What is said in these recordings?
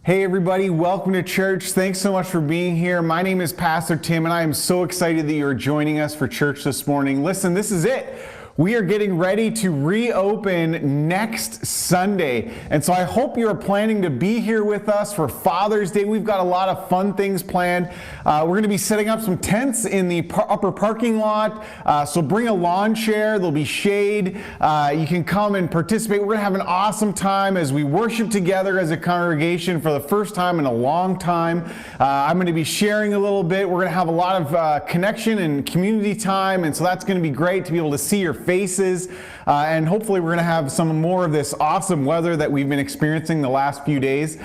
Hey everybody, welcome to church. Thanks so much for being here. My name is Pastor Tim and I am so excited that you're joining us for church this morning. Listen, this is it. We are getting ready to reopen next Sunday. And so I hope you're planning to be here with us for Father's Day. We've got a lot of fun things planned. We're going to be setting up some tents in the upper parking lot. So bring a lawn chair. There'll be shade. You can come and participate. We're going to have an awesome time as we worship together as a congregation for the first time in a long time. I'm going to be sharing a little bit. We're going to have a lot of connection and community time. And so that's going to be great to be able to see your faces, and hopefully we're going to have some more of this awesome weather that we've been experiencing the last few days.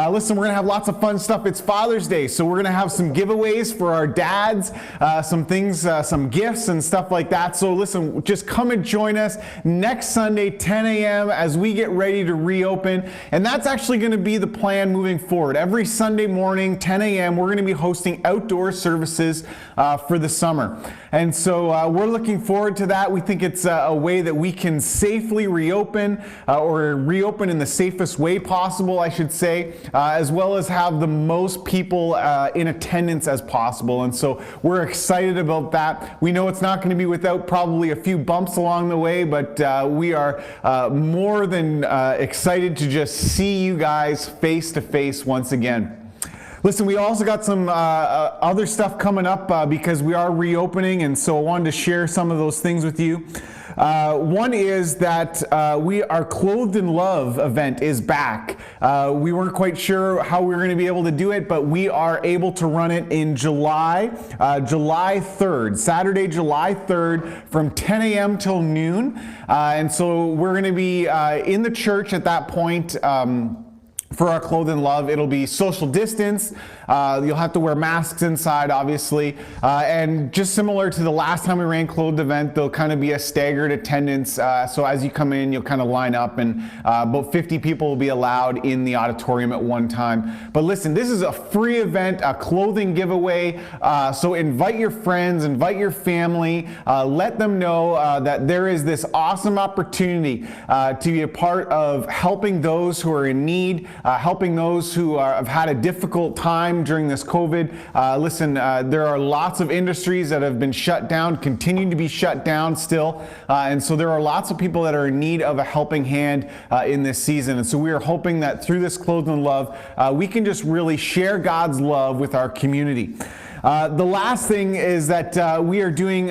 Listen, we're going to have lots of fun stuff. It's Father's Day, so we're going to have some giveaways for our dads, some things, some gifts and stuff like that. So listen, just come and join us next Sunday, 10 a.m. as we get ready to reopen. And that's actually going to be the plan moving forward. Every Sunday morning, 10 a.m., we're going to be hosting outdoor services for the summer. And so we're looking forward to that. We think it's a way that we can safely reopen, or reopen in the safest way possible, I should say, as well as have the most people in attendance as possible. And so we're excited about that. We know it's not going to be without probably a few bumps along the way, but we are more than excited to just see you guys face to face once again. Listen, we also got some other stuff coming up because we are reopening, and so I wanted to share some of those things with you. One is that our Clothed in Love event is back. We weren't quite sure how we were going to be able to do it, but we are able to run it in July 3rd, Saturday, July 3rd from 10 a.m. till noon. And so we're going to be in the church at that point. For our Clothed in Love, it'll be social distance. You'll have to wear masks inside, obviously. And just similar to the last time we ran Clothed event, there'll kind of be a staggered attendance. So as you come in, you'll kind of line up, and about 50 people will be allowed in the auditorium at one time. But listen, this is a free event, a clothing giveaway. So invite your friends, invite your family. Let them know that there is this awesome opportunity to be a part of helping those who are in need, helping those who have had a difficult time during this COVID. Listen, there are lots of industries that have been shut down, continue to be shut down still. And so there are lots of people that are in need of a helping hand in this season. And so we are hoping that through this Clothed in Love, we can just really share God's love with our community. The last thing is that we are doing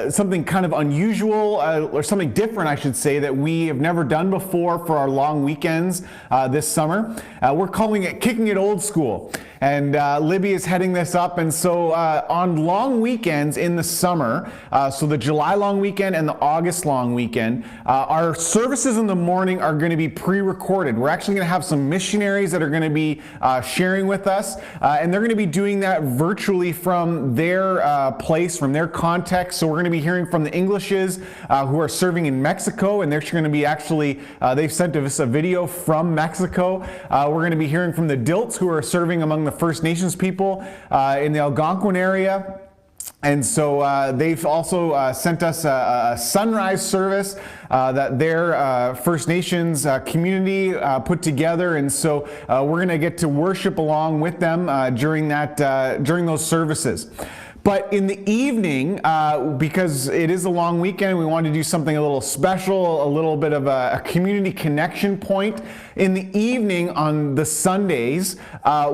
something kind of unusual, or something different, I should say, that we have never done before for our long weekends this summer. We're calling it Kicking It Old School. And Libby is heading this up. And so on long weekends in the summer, so the July long weekend and the August long weekend, our services in the morning are going to be pre-recorded. We're actually going to have some missionaries that are going to be sharing with us. And they're going to be doing that virtually from their place, from their context. So we're going to be hearing from the Englishes who are serving in Mexico. And they're going to be actually, they've sent us a video from Mexico. We're going to be hearing from the Dilts who are serving among the First Nations people in the Algonquin area. And so they've also sent us a sunrise service that their First Nations community put together. And so we're going to get to worship along with them during those services. But in the evening, because it is a long weekend, we want to do something a little special, a little bit of a community connection point. In the evening on the Sundays,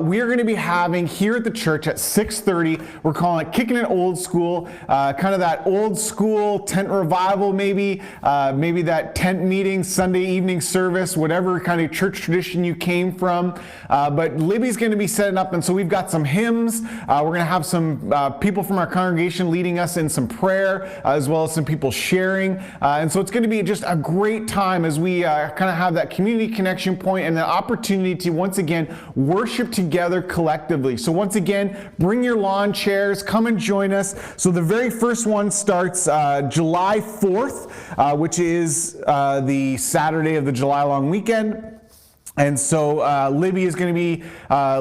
we are going to be having here at the church at 6:30, we're calling it Kicking It Old School, kind of that old school tent revival maybe that tent meeting, Sunday evening service, whatever kind of church tradition you came from. But Libby's going to be setting up, and so we've got some hymns. We're going to have some people from our congregation leading us in some prayer, as well as some people sharing. And so it's going to be just a great time as we kind of have that community connection point and the opportunity to once again worship together collectively. So once again, bring your lawn chairs, come and join us. So the very first one starts July 4th, which is the Saturday of the July long weekend. And so Libby is going to be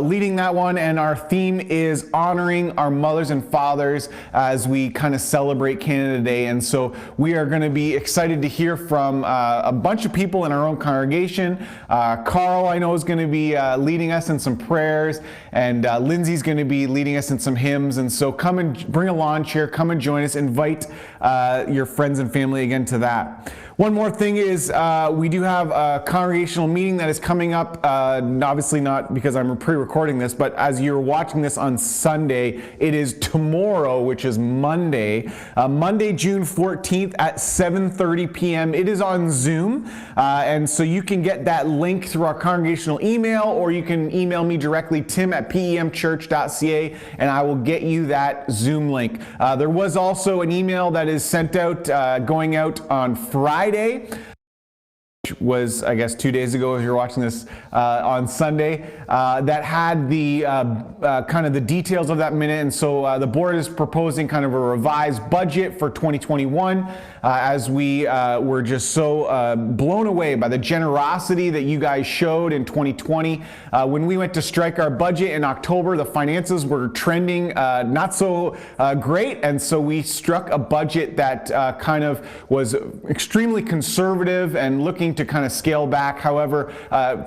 leading that one, and our theme is honoring our mothers and fathers as we kind of celebrate Canada Day. And so we are going to be excited to hear from a bunch of people in our own congregation. Carl, I know, is going to be leading us in some prayers, and Lindsay's going to be leading us in some hymns. And so come and bring a lawn chair, come and join us, invite your friends and family again to that. One more thing is we do have a congregational meeting that is coming up, obviously not because I'm pre-recording this, but as you're watching this on Sunday, it is tomorrow, which is Monday, Monday, June 14th at 7:30 p.m. It is on Zoom, and so you can get that link through our congregational email, or you can email me directly, tim@pemchurch.ca, and I will get you that Zoom link. There was also an email that is sent out, going out on Friday, which was, I guess, 2 days ago, if you're watching this on Sunday, that had the kind of the details of that minute. And so the board is proposing kind of a revised budget for 2021, as we were just so blown away by the generosity that you guys showed in 2020. When we went to strike our budget in October, the finances were trending not so great, and so we struck a budget that kind of was extremely conservative and looking to kind of scale back. However,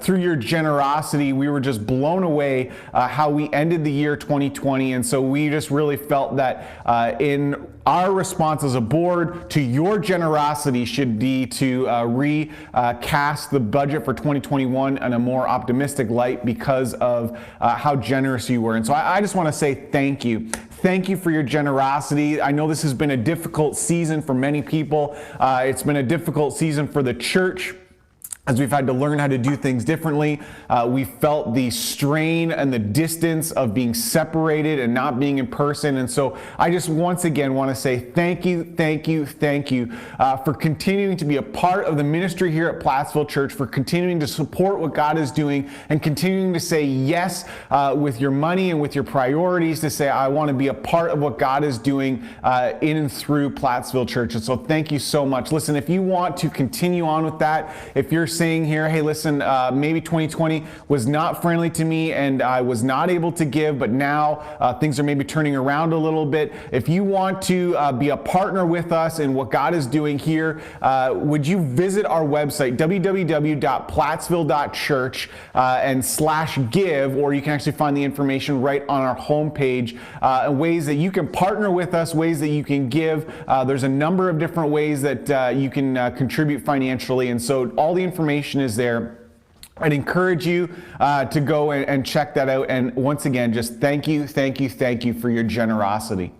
through your generosity, we were just blown away how we ended the year 2020, and so we just really felt that in our response as a board to your generosity should be to recast the budget for 2021 in a more optimistic light because of how generous you were. And so I just want to say thank you. Thank you for your generosity. I know this has been a difficult season for many people. It's been a difficult season for the church, as we've had to learn how to do things differently. We felt the strain and the distance of being separated and not being in person. And so I just once again want to say thank you for continuing to be a part of the ministry here at Plattsville Church, for continuing to support what God is doing, and continuing to say yes with your money and with your priorities, to say, I want to be a part of what God is doing in and through Plattsville Church. And so thank you so much. Listen, if you want to continue on with that, if you're saying here, hey, listen, maybe 2020 was not friendly to me and I was not able to give, but now things are maybe turning around a little bit. If you want to be a partner with us in what God is doing here, would you visit our website, www.plattsville.church and /give, or you can actually find the information right on our homepage, ways that you can partner with us, ways that you can give. There's a number of different ways that you can contribute financially, and so all the information is there. I'd encourage you to go and check that out. And once again, just thank you for your generosity.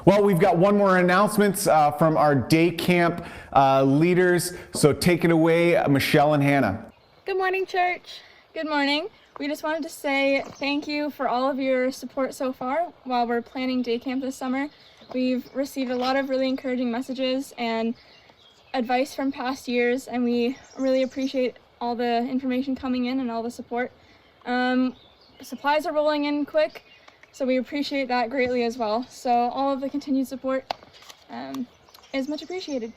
Well, we've got one more announcements from our day camp leaders. So take it away, Michelle and Hannah. Good morning, church. Good morning. We just wanted to say thank you for all of your support so far while we're planning day camp this summer. We've received a lot of really encouraging messages and advice from past years, and we really appreciate all the information coming in and all the support. Supplies are rolling in quick, so we appreciate that greatly as well. So all of the continued support is much appreciated.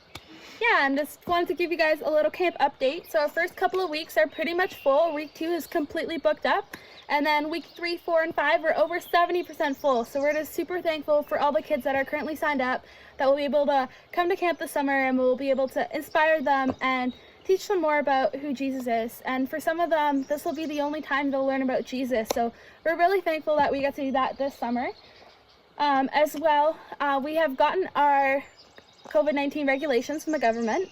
Yeah, and just wanted to give you guys a little camp update. So our first couple of weeks are pretty much full. Week 2 is completely booked up. And then week 3, 4, and 5 are over 70% full. So we're just super thankful for all the kids that are currently signed up, that will be able to come to camp this summer, and we'll be able to inspire them and teach them more about who Jesus is. And for some of them, this will be the only time they'll learn about Jesus. So we're really thankful that we get to do that this summer. As well, we have gotten our COVID-19 regulations from the government,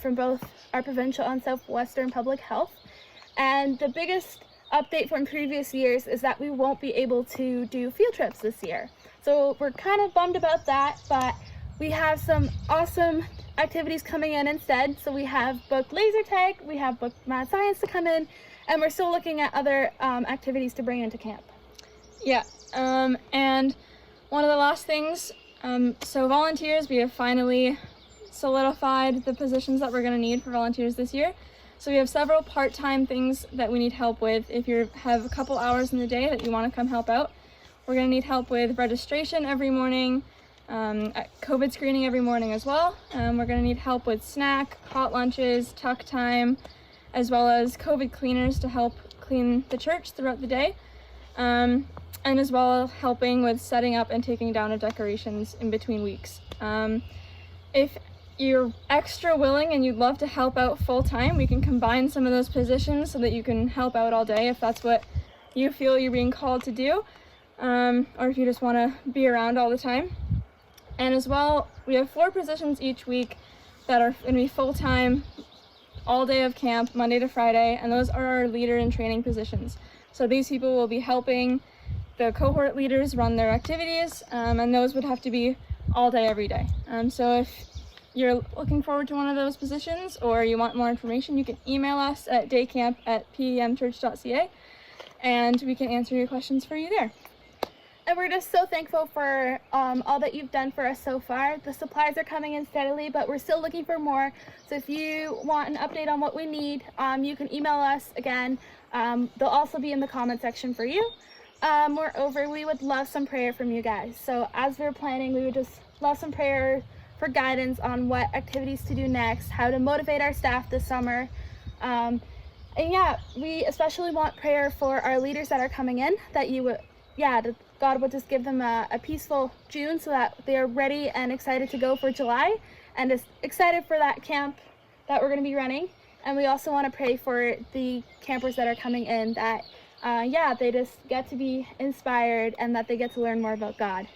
from both our provincial and Southwestern Public Health. And the biggest update from previous years is that we won't be able to do field trips this year. So we're kind of bummed about that, but we have some awesome activities coming in instead. So we have booked laser tag, we have booked math science to come in, and we're still looking at other activities to bring into camp. Yeah, and one of the last things, so volunteers, we have finally solidified the positions that we're going to need for volunteers this year. So we have several part-time things that we need help with. If you have a couple hours in the day that you want to come help out, we're going to need help with registration every morning, COVID screening every morning as well. We're going to need help with snack, hot lunches, tuck time, as well as COVID cleaners to help clean the church throughout the day, and as well as helping with setting up and taking down of decorations in between weeks. If you're extra willing and you'd love to help out full-time, we can combine some of those positions so that you can help out all day if that's what you feel you're being called to do, or if you just want to be around all the time. And as well, we have 4 positions each week that are going to be full-time, all day of camp, Monday to Friday, and those are our leader and training positions. So these people will be helping the cohort leaders run their activities, and those would have to be all day, every day. So if you're looking forward to one of those positions or you want more information, you can email us at daycamp@pemchurch.ca and we can answer your questions for you there. And we're just so thankful for all that you've done for us so far. The supplies are coming in steadily, but we're still looking for more. So if you want an update on what we need, you can email us again. They'll also be in the comment section for you. Moreover, we would love some prayer from you guys. So as we're planning, we would just love some prayer for guidance on what activities to do next, how to motivate our staff this summer. And yeah, we especially want prayer for our leaders that are coming in, that God would just give them a peaceful June so that they are ready and excited to go for July and is excited for that camp that we're going to be running. And we also want to pray for the campers that are coming in that, they just get to be inspired and that they get to learn more about God.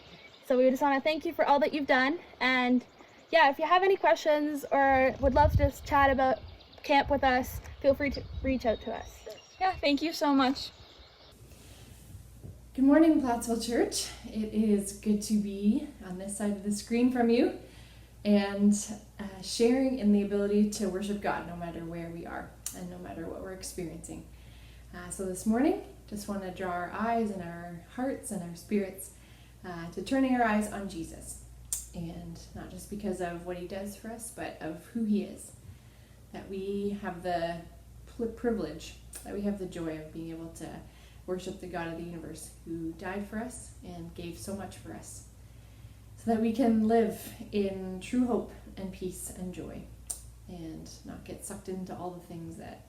So we just want to thank you for all that you've done. And yeah, if you have any questions or would love to just chat about camp with us, feel free to reach out to us. Yeah, thank you so much. Good morning, Plattsville Church. It is good to be on this side of the screen from you and sharing in the ability to worship God no matter where we are and no matter what we're experiencing. So this morning, just want to draw our eyes and our hearts and our spirits to turning our eyes on Jesus. And not just because of what he does for us, but of who he is. That we have the privilege, that we have the joy of being able to worship the God of the universe who died for us and gave so much for us. So that we can live in true hope and peace and joy and not get sucked into all the things that,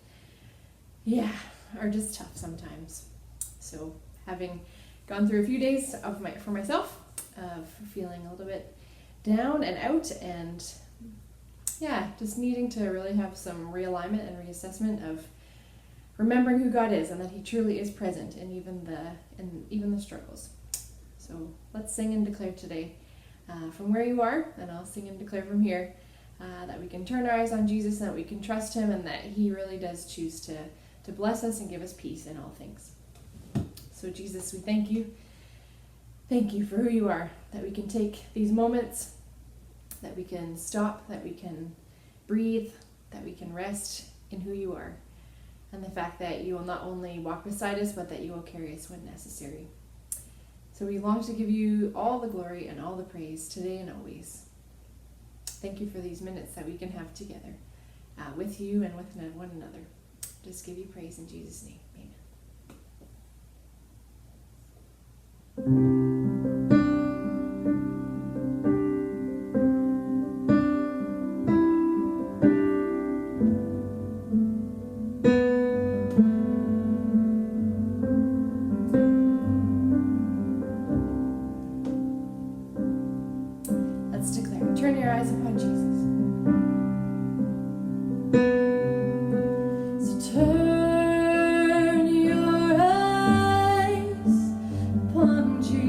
are just tough sometimes. So having gone through a few days for myself of feeling a little bit down and out and just needing to really have some realignment and reassessment of remembering who God is and that he truly is present in even the struggles. So let's sing and declare today from where you are, and I'll sing and declare from here that we can turn our eyes on Jesus and that we can trust him and that he really does choose to bless us and give us peace in all things. So Jesus, we thank you. Thank you for who you are, that we can take these moments, that we can stop, that we can breathe, that we can rest in who you are, and the fact that you will not only walk beside us, but that you will carry us when necessary. So we long to give you all the glory and all the praise today and always. Thank you for these minutes that we can have together with you and with one another. Just give you praise in Jesus' name. Amen. Let's declare. Turn your eyes upon Jesus. So turn your eyes upon Jesus.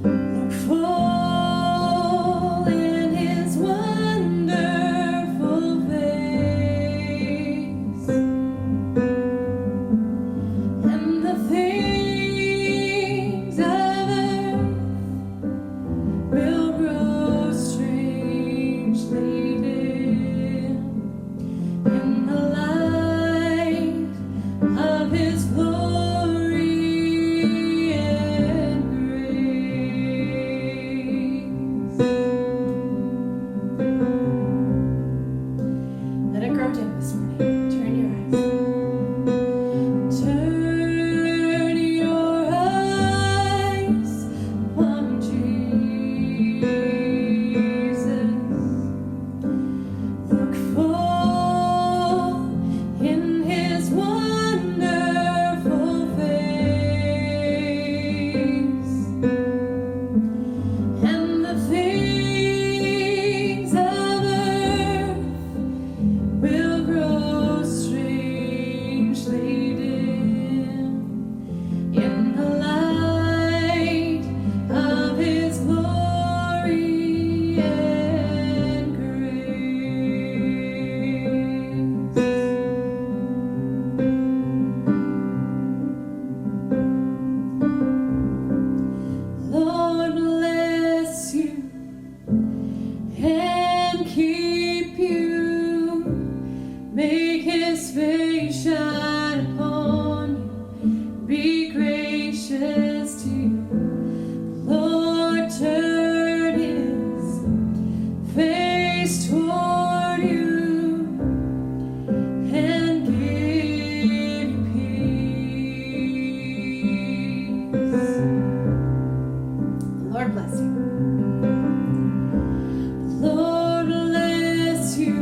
Look full in his wonderful face, and the things of earth will grow strangely dim in the light of his glory and grace. Let it grow dim this morning. Turn your eyes. Turn your eyes upon Jesus. make his face shine upon you, be gracious to you. The Lord turn his face toward you and give you peace. The Lord bless you. The Lord bless you.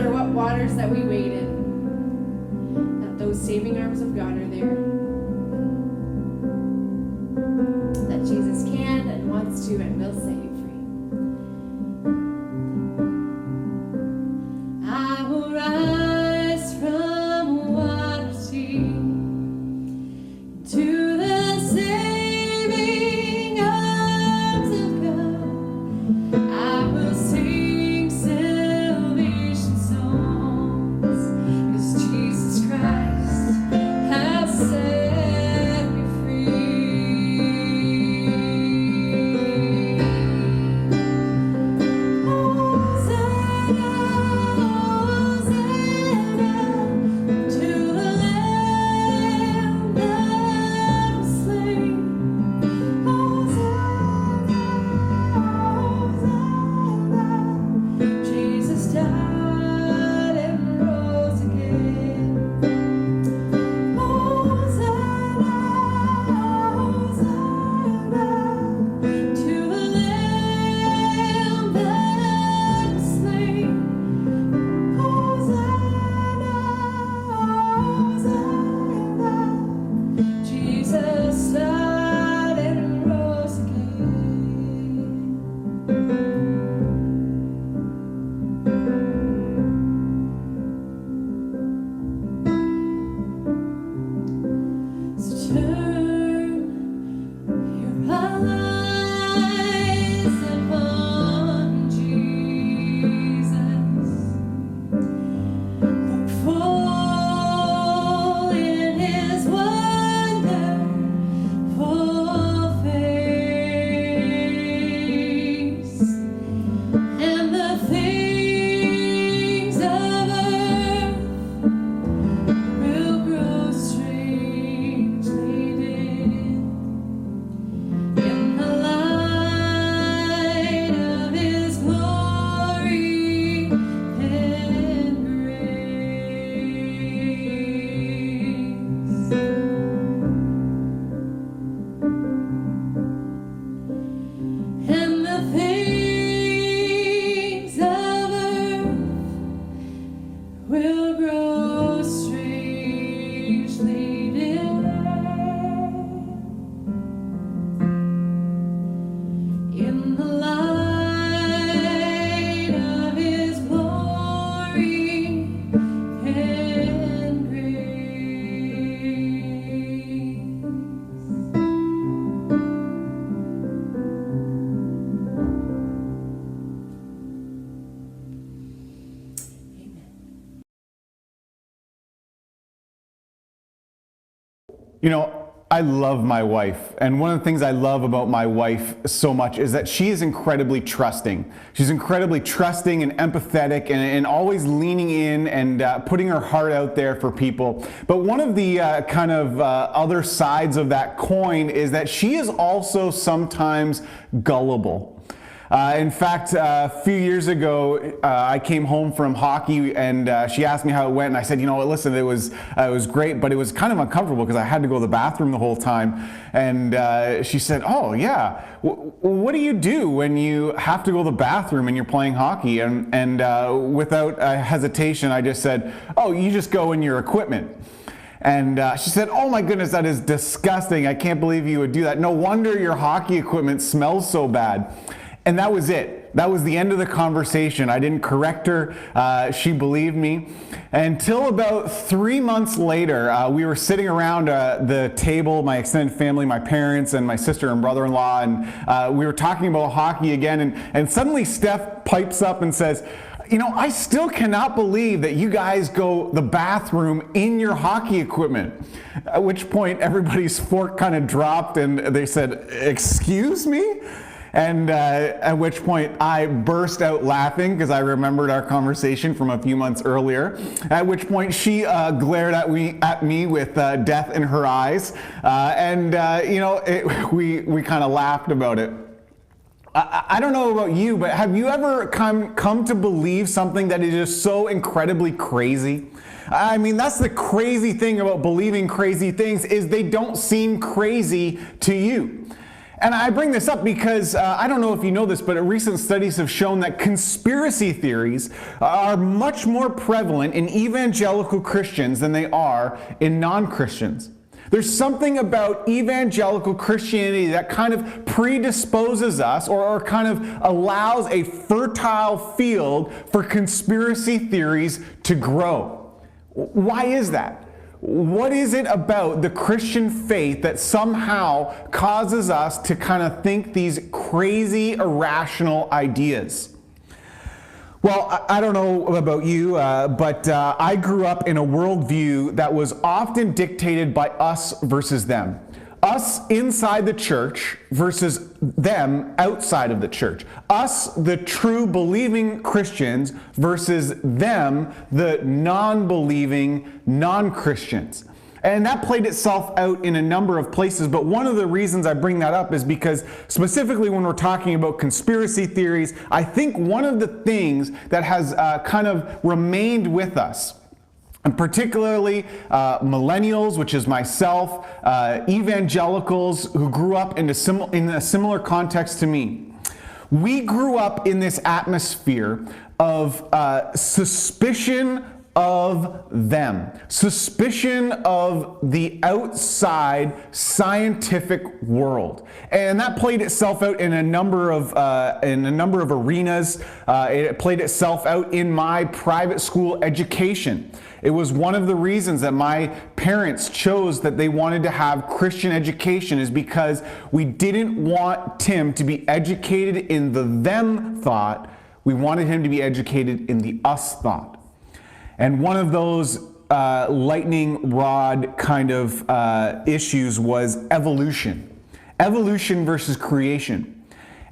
matter what waters that we wade in, that those saving arms of God are there. That Jesus can and wants to and will set you free. I will rise from water's deep to the saving arms of God. I will sing salvation songs, 'cause Jesus Christ has set me free. Hosanna, Hosanna to the Lamb that was slain. Hosanna, Hosanna, Jesus died and rose again. Hosanna, Hosanna to the Lamb that was slain. Hosanna, Hosanna, Jesus died and rose again. So turn your eyes upon Jesus. Look full in His wonderful face, and the things of earth will grow strangely dim in the light of His glory and grace. And the things of earth will grow strangely dim in the light of His glory and grace. You know, I love my wife, and one of the things I love about my wife so much is that she is incredibly trusting. She's incredibly trusting and empathetic and always leaning in and putting her heart out there for people. But one of the other sides of that coin is that she is also sometimes gullible. In fact, a few years ago, I came home from hockey and she asked me how it went, and I said, you know what, listen, it was great, but it was kind of uncomfortable because I had to go to the bathroom the whole time. And she said, oh yeah, what do you do when you have to go to the bathroom and you're playing hockey? And without hesitation, I just said, oh, you just go in your equipment. And she said, oh my goodness, that is disgusting. I can't believe you would do that. No wonder your hockey equipment smells so bad. And that was it. That was the end of the conversation. I didn't correct her. She believed me. Until about 3 months later, we were sitting around the table, my extended family, my parents, and my sister and brother-in-law, and we were talking about hockey again. And suddenly Steph pipes up and says, you know, I still cannot believe that you guys go the bathroom in your hockey equipment. At which point everybody's fork kind of dropped and they said, excuse me? And at which point I burst out laughing because I remembered our conversation from a few months earlier. At which point she glared at me with death in her eyes. We kind of laughed about it. I don't know about you, but have you ever come to believe something that is just so incredibly crazy? I mean, that's the crazy thing about believing crazy things, is they don't seem crazy to you. And I bring this up because I don't know if you know this, but recent studies have shown that conspiracy theories are much more prevalent in evangelical Christians than they are in non-Christians. There's something about evangelical Christianity that kind of predisposes us or kind of allows a fertile field for conspiracy theories to grow. Why is that? What is it about the Christian faith that somehow causes us to kind of think these crazy, irrational ideas? Well, I don't know about you, but I grew up in a worldview that was often dictated by us versus them. Us inside the church versus them outside of the church. Us, the true believing Christians, versus them, the non-believing non-Christians. And that played itself out in a number of places, but one of the reasons I bring that up is because specifically when we're talking about conspiracy theories, I think one of the things that has kind of remained with us, and particularly millennials, which is myself, evangelicals who grew up in a similar context to me. We grew up in this atmosphere of suspicion of them, suspicion of the outside scientific world, and that played itself out in a number of arenas. It played itself out in my private school education. It was one of the reasons that my parents chose that they wanted to have Christian education, is because we didn't want Tim to be educated in the them thought. We wanted him to be educated in the us thought. And one of those lightning rod kind of issues was evolution. Evolution versus creation.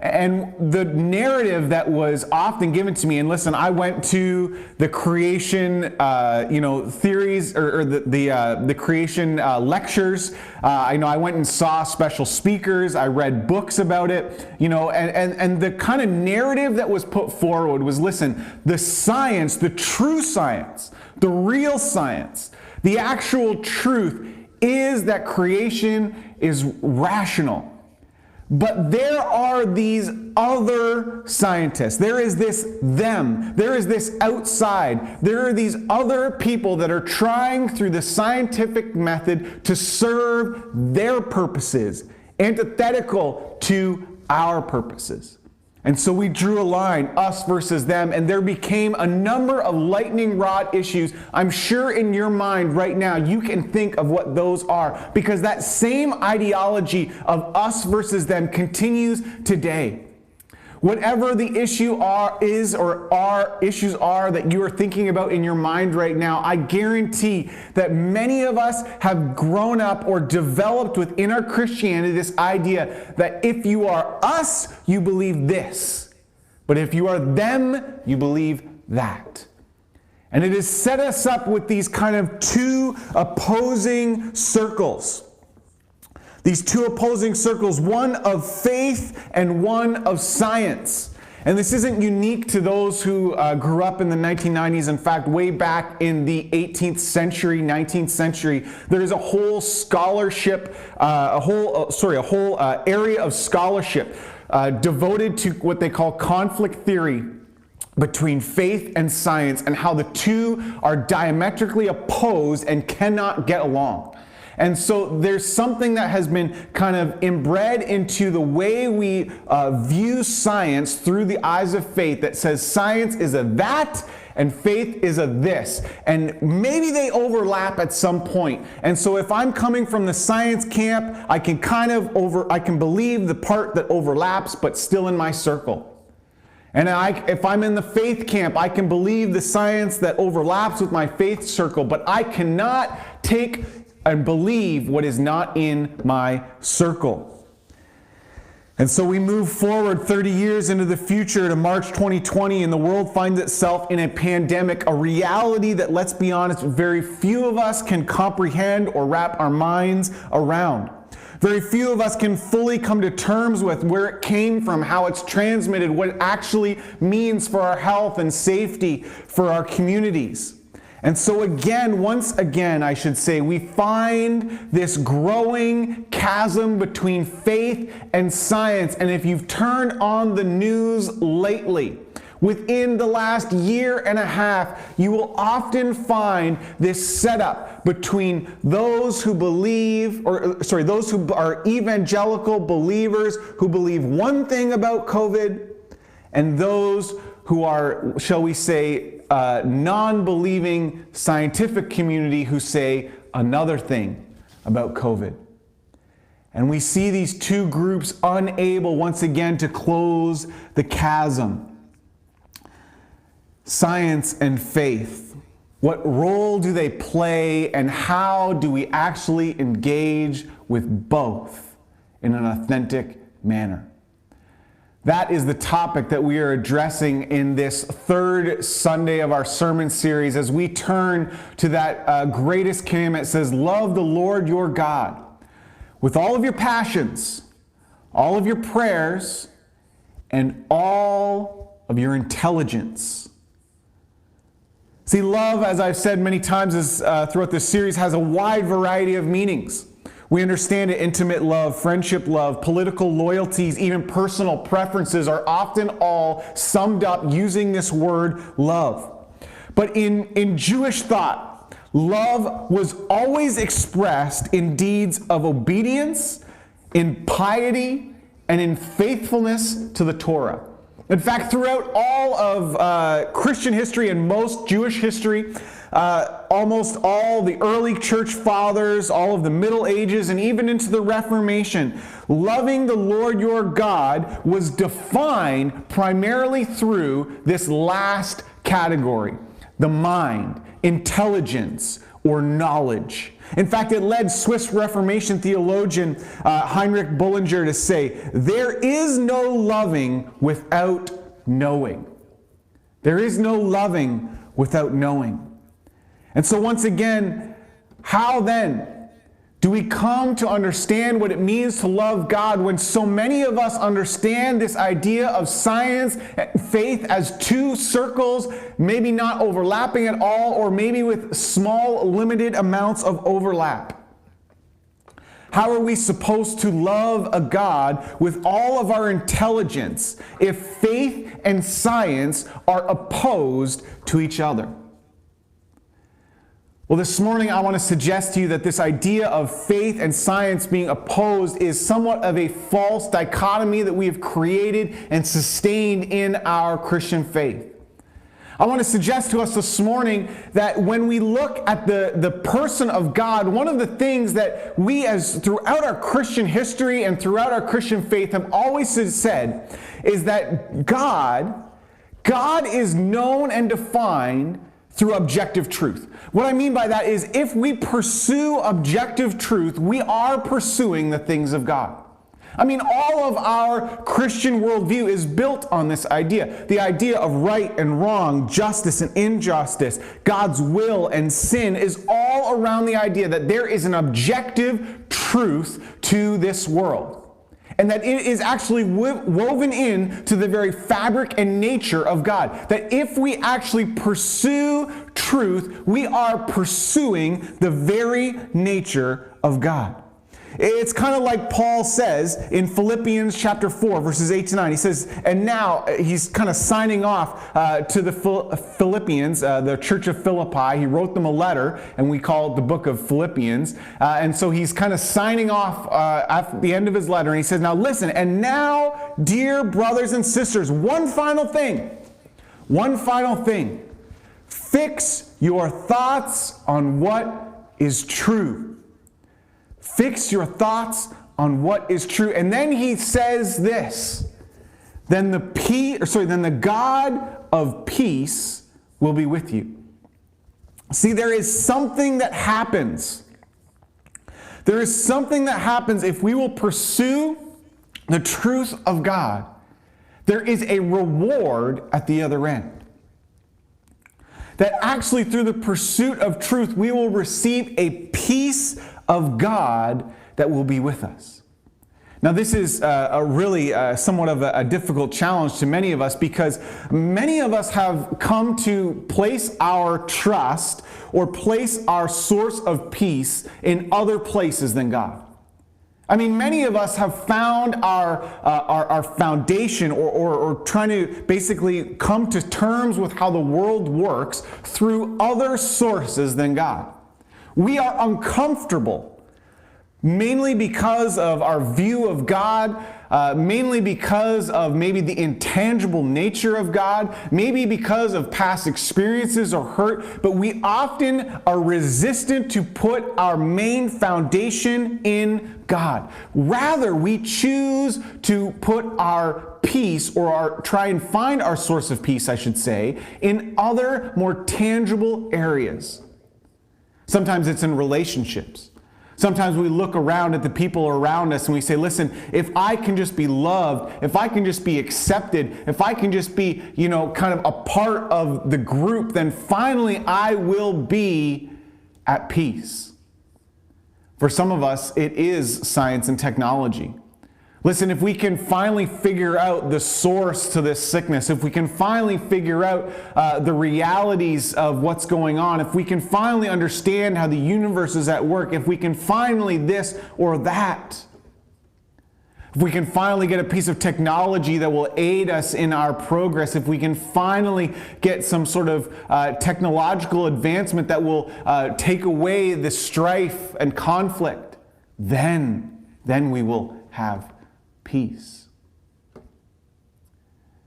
And the narrative that was often given to me, and listen, I went to the creation, theories or the creation lectures. I went and saw special speakers. I read books about it. And the kind of narrative that was put forward was, listen, the science, the true science, the real science, the actual truth is that creation is rational. But there are these other scientists. There is this them. There is this outside. There are these other people that are trying through the scientific method to serve their purposes, antithetical to our purposes. And so we drew a line, us versus them, and there became a number of lightning rod issues. I'm sure in your mind right now you can think of what those are, because that same ideology of us versus them continues today. Whatever the issue issues are that you are thinking about in your mind right now, I guarantee that many of us have grown up or developed within our Christianity this idea that if you are us, you believe this. But if you are them, you believe that. And it has set us up with these kind of two opposing circles. These two opposing circles, one of faith and one of science. And this isn't unique to those who grew up in the 1990s. In fact, way back in the 18th century, 19th century, there is a whole scholarship, a whole area of scholarship devoted to what they call conflict theory between faith and science, and how the two are diametrically opposed and cannot get along. And so there's something that has been kind of inbred into the way we view science through the eyes of faith that says science is a that and faith is a this. And maybe they overlap at some point. And so if I'm coming from the science camp, I can believe the part that overlaps, but still in my circle. And if I'm in the faith camp, I can believe the science that overlaps with my faith circle, but I cannot take and believe what is not in my circle. And so we move forward 30 years into the future to March 2020, and the world finds itself in a pandemic, a reality that, let's be honest, very few of us can comprehend or wrap our minds around. Very few of us can fully come to terms with where it came from, how it's transmitted, what it actually means for our health and safety, for our communities. And so once again, I should say, we find this growing chasm between faith and science. And if you've turned on the news lately, within the last year and a half, you will often find this setup between those who those who are evangelical believers who believe one thing about COVID, and those who are, shall we say, non-believing scientific community who say another thing about COVID. And we see these two groups unable once again to close the chasm. Science and faith. What role do they play, and how do we actually engage with both in an authentic manner? That is the topic that we are addressing in this third Sunday of our sermon series as we turn to that greatest commandment. It says, love the Lord your God with all of your passions, all of your prayers, and all of your intelligence. See, love, as I've said many times throughout this series, has a wide variety of meanings. We understand it: intimate love, friendship love, political loyalties, even personal preferences are often all summed up using this word love. But in Jewish thought, love was always expressed in deeds of obedience, in piety, and in faithfulness to the Torah. In fact, throughout all of Christian history and most Jewish history, almost all the early church fathers, all of the Middle Ages, and even into the Reformation, loving the Lord your God was defined primarily through this last category: the mind, intelligence, or knowledge. In fact, it led Swiss Reformation theologian Heinrich Bullinger to say, there is no loving without knowing. There is no loving without knowing. And so once again, how then do we come to understand what it means to love God when so many of us understand this idea of science and faith as two circles, maybe not overlapping at all, or maybe with small, limited amounts of overlap? How are we supposed to love a God with all of our intelligence if faith and science are opposed to each other? Well, this morning I want to suggest to you that this idea of faith and science being opposed is somewhat of a false dichotomy that we have created and sustained in our Christian faith. I want to suggest to us this morning that when we look at the person of God, one of the things that we, as throughout our Christian history and throughout our Christian faith, have always said is that God is known and defined through objective truth. What I mean by that is, if we pursue objective truth, we are pursuing the things of God. I mean, all of our Christian worldview is built on this idea. The idea of right and wrong, justice and injustice, God's will and sin is all around the idea that there is an objective truth to this world. And that it is actually woven into the very fabric and nature of God. That if we actually pursue truth, we are pursuing the very nature of God. It's kind of like Paul says in Philippians chapter 4, verses 8 to 9. He says, and now he's kind of signing off to the Philippians, the church of Philippi. He wrote them a letter, and we call it the book of Philippians. And so he's kind of signing off at the end of his letter. And he says, now listen, and now, dear brothers and sisters, one final thing. Fix your thoughts on what is true. Fix your thoughts on what is true. And then he says this, then the God of peace will be with you. See, there is something that happens. There is something that happens if we will pursue the truth of God. There is a reward at the other end. That actually through the pursuit of truth, we will receive a peace of God that will be with us. Now, this is really somewhat of a difficult challenge to many of us, because many of us have come to place our trust or place our source of peace in other places than God. I mean, many of us have found our foundation or trying to basically come to terms with how the world works through other sources than God. We are uncomfortable, mainly because of our view of God, mainly because of maybe the intangible nature of God, maybe because of past experiences or hurt, but we often are resistant to put our main foundation in God. Rather, we choose to put our peace, or try and find our source of peace, I should say, in other more tangible areas. Sometimes it's in relationships. Sometimes we look around at the people around us and we say, listen, if I can just be loved, if I can just be accepted, if I can just be, kind of a part of the group, then finally I will be at peace. For some of us, it is science and technology. Listen, if we can finally figure out the source to this sickness, if we can finally figure out the realities of what's going on, if we can finally understand how the universe is at work, if we can finally this or that, if we can finally get a piece of technology that will aid us in our progress, if we can finally get some sort of technological advancement that will take away the strife and conflict, then we will have peace.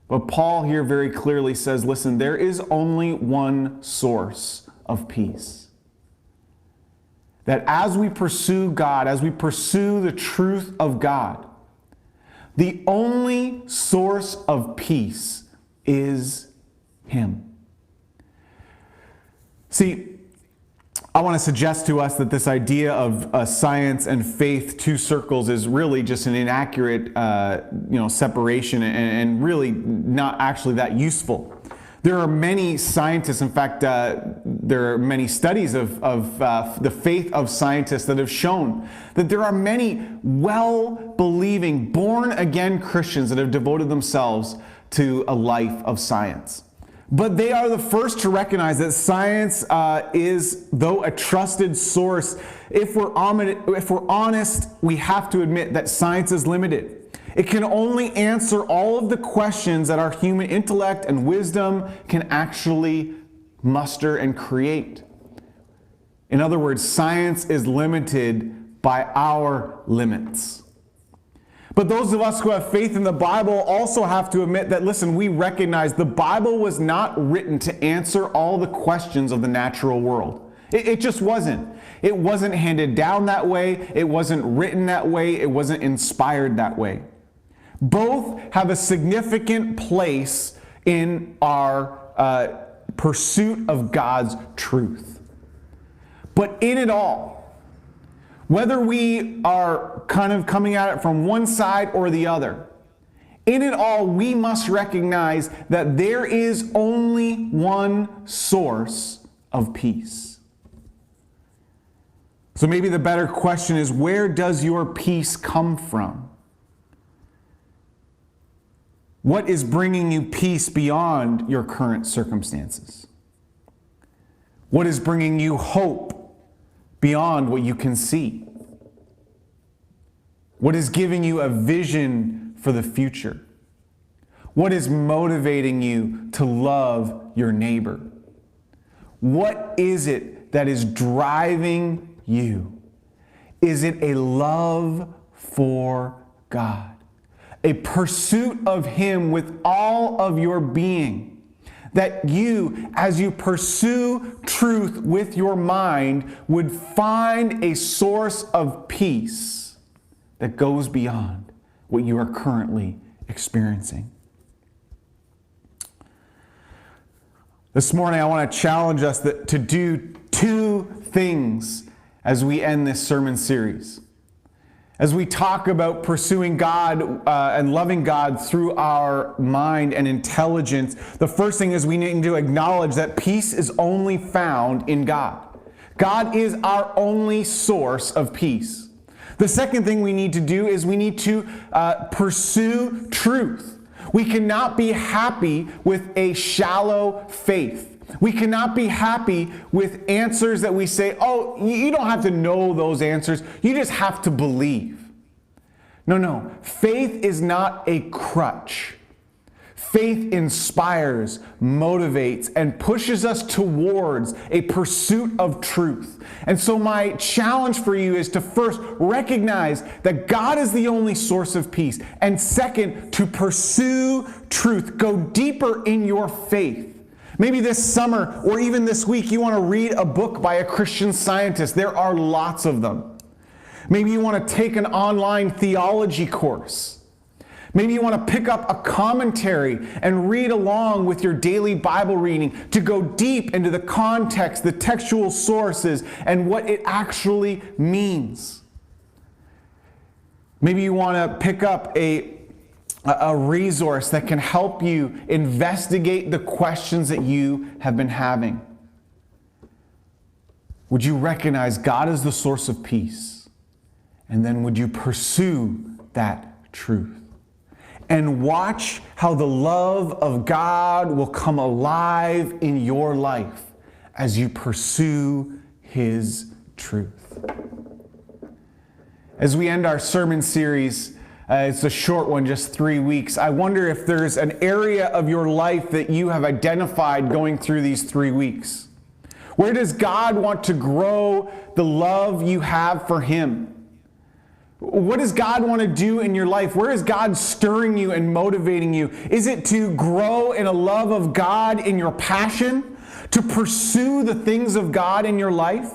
But Paul here very clearly says, listen, there is only one source of peace. That as we pursue God, as we pursue the truth of God, the only source of peace is Him. See, I want to suggest to us that this idea of science and faith, two circles, is really just an inaccurate, separation, and really not actually that useful. There are many scientists, in fact, there are many studies of the faith of scientists that have shown that there are many well-believing, born-again Christians that have devoted themselves to a life of science. But they are the first to recognize that science is, though a trusted source, if we're honest, we have to admit that science is limited. It can only answer all of the questions that our human intellect and wisdom can actually muster and create. In other words, science is limited by our limits. But those of us who have faith in the Bible also have to admit that, listen, we recognize the Bible was not written to answer all the questions of the natural world. It just wasn't. It wasn't handed down that way. It wasn't written that way. It wasn't inspired that way. Both have a significant place in our pursuit of God's truth. But in it all, whether we are kind of coming at it from one side or the other, in it all, we must recognize that there is only one source of peace. So maybe the better question is, where does your peace come from? What is bringing you peace beyond your current circumstances? What is bringing you hope beyond what you can see? What is giving you a vision for the future? What is motivating you to love your neighbor? What is it that is driving you? Is it a love for God? A pursuit of Him with all of your being? That you, as you pursue truth with your mind, would find a source of peace that goes beyond what you are currently experiencing. This morning, I want to challenge us to do two things as we end this sermon series. As we talk about pursuing God and loving God through our mind and intelligence, the first thing is we need to acknowledge that peace is only found in God. God is our only source of peace. The second thing we need to do is we need to pursue truth. We cannot be happy with a shallow faith. We cannot be happy with answers that we say, oh, you don't have to know those answers. You just have to believe. No. Faith is not a crutch. Faith inspires, motivates, and pushes us towards a pursuit of truth. And so my challenge for you is to first recognize that God is the only source of peace. And second, to pursue truth. Go deeper in your faith. Maybe this summer or even this week you want to read a book by a Christian scientist. There are lots of them. Maybe you want to take an online theology course. Maybe you want to pick up a commentary and read along with your daily Bible reading to go deep into the context, the textual sources, and what it actually means. Maybe you want to pick up a resource that can help you investigate the questions that you have been having. Would you recognize God is the source of peace? And then would you pursue that truth? And watch how the love of God will come alive in your life as you pursue His truth. As we end our sermon series, it's a short one, just 3 weeks. I wonder if there's an area of your life that you have identified going through these 3 weeks. Where does God want to grow the love you have for Him? What does God want to do in your life? Where is God stirring you and motivating you? Is it to grow in a love of God in your passion? To pursue the things of God in your life?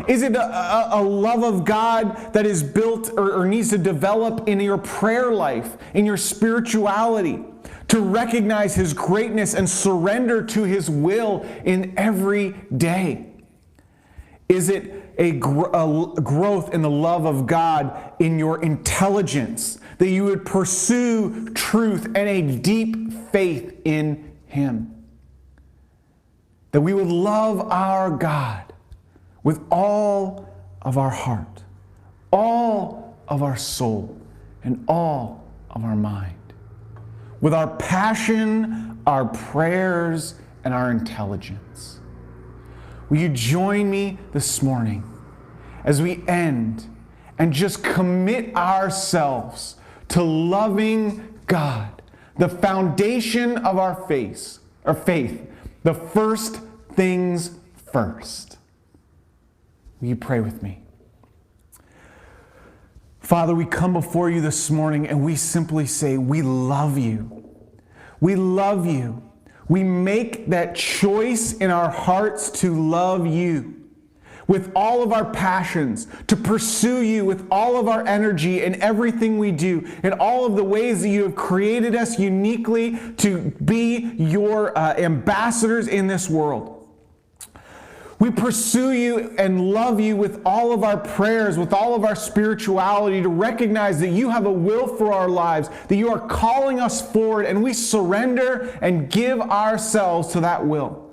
Is it a love of God that is built or needs to develop in your prayer life, in your spirituality? To recognize His greatness and surrender to His will in every day? Is it a growth in the love of God in your intelligence, that you would pursue truth and a deep faith in Him? That we would love our God with all of our heart, all of our soul, and all of our mind. With our passion, our prayers, and our intelligence. Will you join me this morning as we end and just commit ourselves to loving God, the foundation of our faith, the first things first? Will you pray with me? Father, we come before you this morning and we simply say, we love you. We love you. We make that choice in our hearts to love you with all of our passions, to pursue you with all of our energy in everything we do, in all of the ways that you have created us uniquely to be your ambassadors in this world. We pursue you and love you with all of our prayers, with all of our spirituality, to recognize that you have a will for our lives, that you are calling us forward, and we surrender and give ourselves to that will.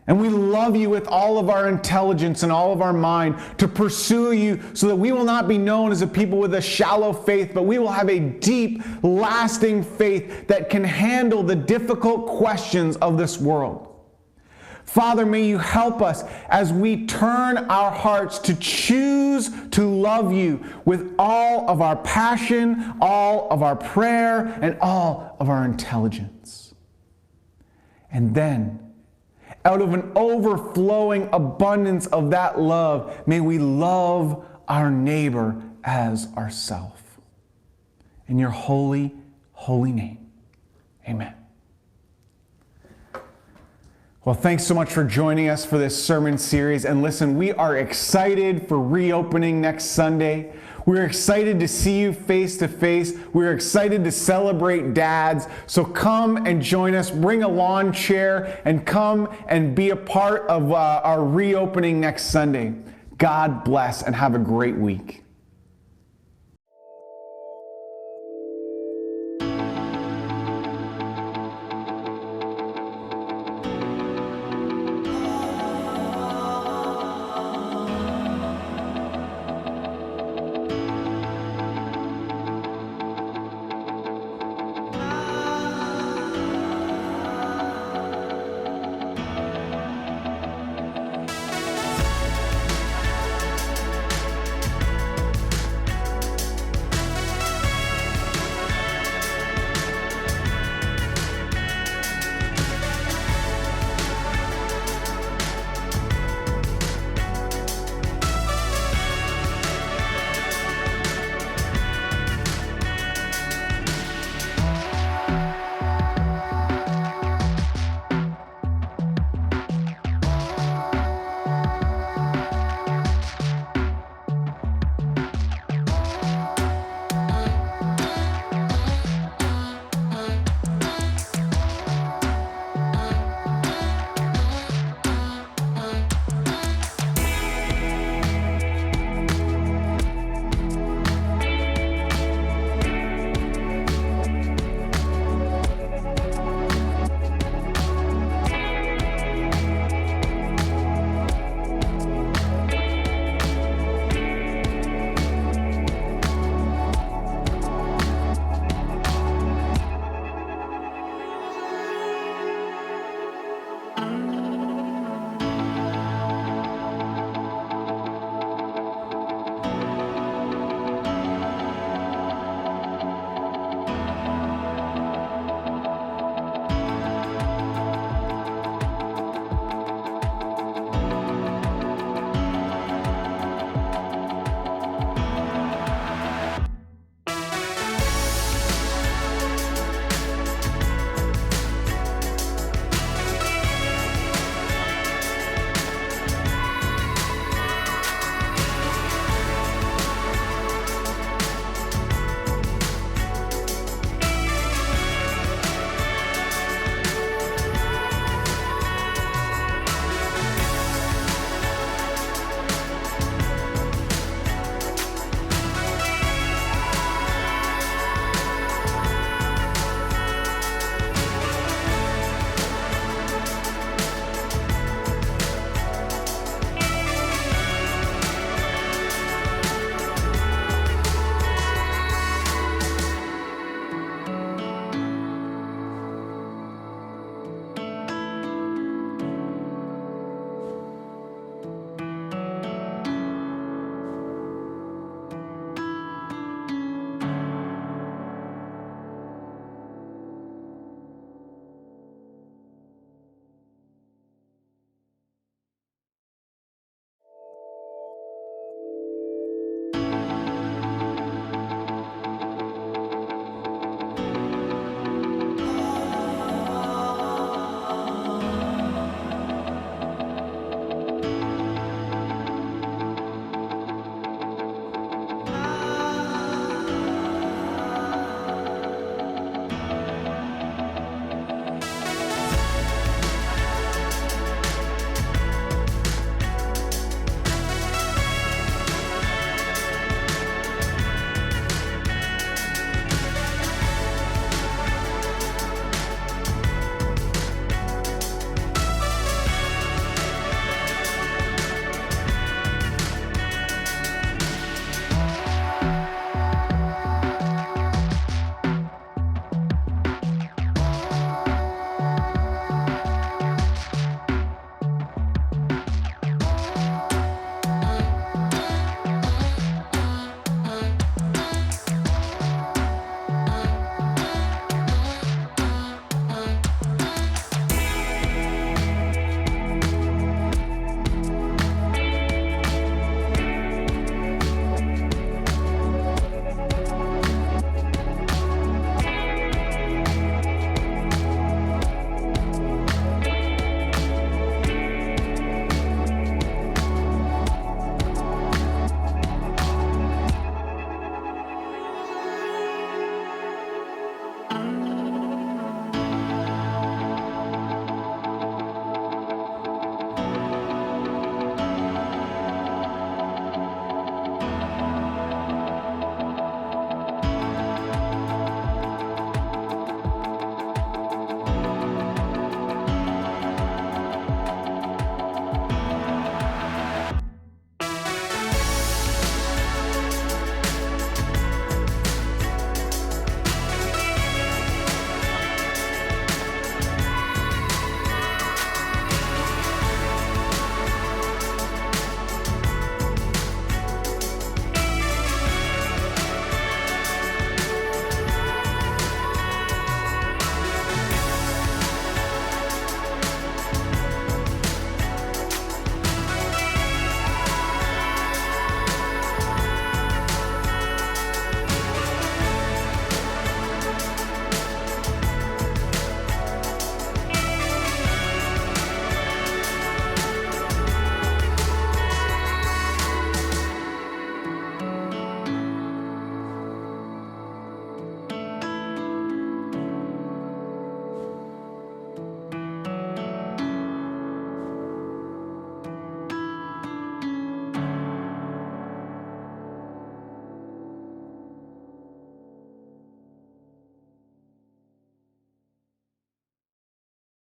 And we love you with all of our intelligence and all of our mind to pursue you so that we will not be known as a people with a shallow faith, but we will have a deep, lasting faith that can handle the difficult questions of this world. Father, may you help us as we turn our hearts to choose to love you with all of our passion, all of our prayer, and all of our intelligence. And then, out of an overflowing abundance of that love, may we love our neighbor as ourselves. In your holy, holy name, amen. Well, thanks so much for joining us for this sermon series. And listen, we are excited for reopening next Sunday. We're excited to see you face to face. We're excited to celebrate dads. So come and join us. Bring a lawn chair and come and be a part of our reopening next Sunday. God bless and have a great week.